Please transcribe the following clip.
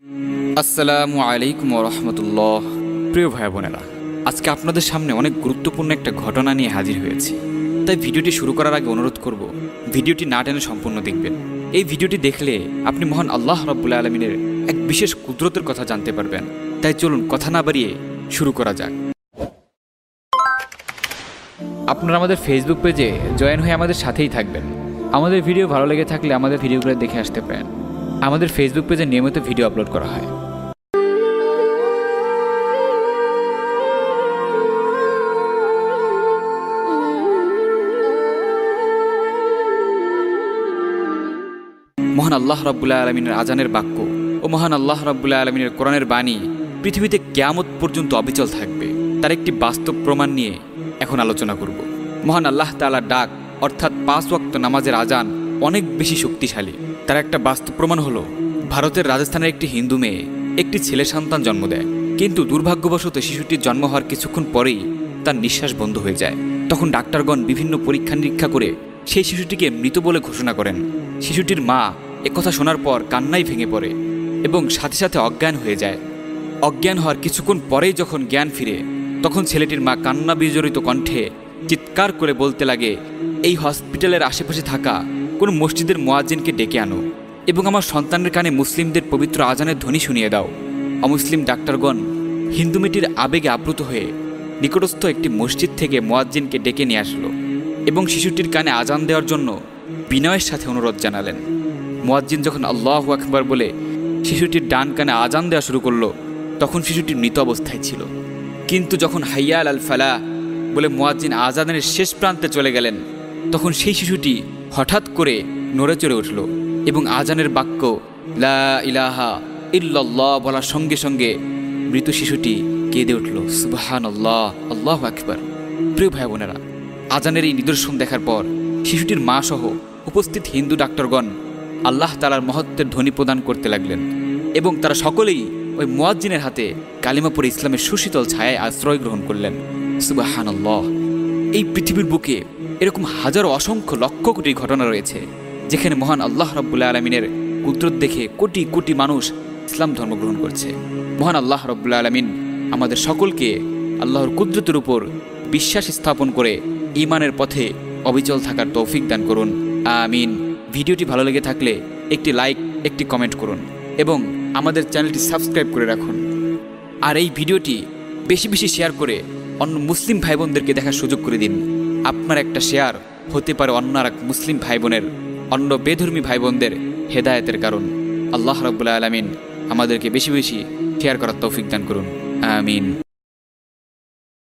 আসসালামু আলাইকুম রহমতুল্লাহ। প্রিয় ভাই বোনেরা, আজকে আপনাদের সামনে অনেক গুরুত্বপূর্ণ একটা ঘটনা নিয়ে হাজির হয়েছি। তাই ভিডিওটি শুরু করার আগে অনুরোধ করব, ভিডিওটি না টেনে সম্পূর্ণ দেখবেন। এই ভিডিওটি দেখলে আপনি মহান আল্লাহ রাব্বুল আলামিনের এক বিশেষ কুদরতের কথা জানতে পারবেন। তাই চলুন কথা না বাড়িয়ে শুরু করা যাক। আপনারা আমাদের ফেসবুক পেজে জয়েন হয়ে আমাদের সাথেই থাকবেন। আমাদের ভিডিও ভালো লেগে থাকলে আমাদের ভিডিওগুলো দেখে আসতে পারেন। আমাদের ফেসবুক পেজে নিয়মিত ভিডিও আপলোড করা হয়। মহান আল্লাহ রাব্বুল আলামিনের আজানের বাক্য ও মহান আল্লাহ রাব্বুল আলামিনের কোরআনের বাণী পৃথিবীতে কিয়ামত পর্যন্ত অবিচল থাকবে, তার একটি বাস্তব প্রমাণ নিয়ে এখন আলোচনা করব। মহান আল্লাহ তাআলার ডাক অর্থাৎ 5 ওয়াক্ত নামাজের আজান অনেক বেশি শক্তিশালী। তার একটা বাস্তব প্রমাণ হলো ভারতের রাজস্থানের একটি হিন্দু মেয়ে একটি ছেলে সন্তান জন্ম দেয়, কিন্তু দুর্ভাগ্যবশত শিশুটির জন্ম হওয়ার কিছুক্ষণ পরেই তার নিঃশ্বাস বন্ধ হয়ে যায়। তখন ডাক্তারগণ বিভিন্ন পরীক্ষা নিরীক্ষা করে সেই শিশুটিকে মৃত বলে ঘোষণা করেন। শিশুটির মা একথা শোনার পর কান্নায় ভেঙে পড়ে এবং সাথে সাথে অজ্ঞান হয়ে যায়। অজ্ঞান হওয়ার কিছুক্ষণ পরেই যখন জ্ঞান ফিরে, তখন ছেলেটির মা কান্না বিজড়িত কণ্ঠে চিৎকার করে বলতে লাগে, এই হসপিটালের আশেপাশে থাকা কোনো মসজিদের মুয়াজ্জিনকে ডেকে আনো এবং আমার সন্তানের কানে মুসলিমদের পবিত্র আজানের ধ্বনি শুনিয়ে দাও। অমুসলিম ডাক্তারগণ হিন্দু মেয়েটির আবেগে আপ্লুত হয়ে নিকটস্থ একটি মসজিদ থেকে মুয়াজ্জিনকে ডেকে নিয়ে আসলো এবং শিশুটির কানে আজান দেওয়ার জন্য বিনয়ের সাথে অনুরোধ জানালেন। মুয়াজ্জিন যখন আল্লাহু আকবার বলে শিশুটির ডান কানে আজান দেওয়া শুরু করলো, তখন শিশুটি মৃত অবস্থায় ছিল। কিন্তু যখন হাইয়া আল ফালাহ বলে মুয়াজ্জিন আজানের শেষ প্রান্তে চলে গেলেন, তখন সেই শিশুটি হঠাৎ করে নড়ে চড়ে উঠল এবং আজানের বাক্য লা ইলাহা ইল্লাল্লাহ বলার সঙ্গে সঙ্গে মৃত শিশুটি কেঁদে উঠল। সুবহানাল্লাহ, আল্লাহু আকবার। প্রিয় ভাই বোনেরা, আজানের এই নিদর্শন দেখার পর শিশুটির মা সহ উপস্থিত হিন্দু ডাক্তারগণ আল্লাহ তাআলার মহত্বের ধ্বনি প্রদান করতে লাগলেন এবং তারা সকলেই ওই মুয়াজ্জিনের হাতে কালিমা পড়ে ইসলামের সুশীতল ছায়ায় আশ্রয় গ্রহণ করলেন। সুবহানাল্লাহ। এই পৃথিবীর বুকে এরকম হাজারো অসংখ্য লক্ষ কোটি ঘটনা রয়েছে যেখানে মহান আল্লাহ রাব্বুল আলামিনের কুদরত দেখে কোটি কোটি মানুষ ইসলাম ধর্ম গ্রহণ করছে। মহান আল্লাহ রাব্বুল আলামিন আমাদের সকলকে আল্লাহর কুদরতের উপর বিশ্বাস স্থাপন করে ঈমানের পথে অবিচল থাকার তৌফিক দান করুন, আমিন। ভিডিওটি ভালো লেগে থাকলে একটি লাইক, একটি কমেন্ট করুন এবং আমাদের চ্যানেলটি সাবস্ক্রাইব করে রাখুন। আর এই ভিডিওটি বেশি বেশি শেয়ার করে অন্য মুসলিম ভাই বোনদেরকে দেখার সুযোগ করে দিন। আপনার একটা শেয়ার হতে পারে অন্য আর এক মুসলিম ভাই বোনের, অন্য বেধর্মী ভাই বোনদের হেদায়েতের কারণ। আল্লাহ রাব্বুল আলামিন আমাদেরকে বেশি বেশি শেয়ার করার তৌফিক দান করুন, আমিন।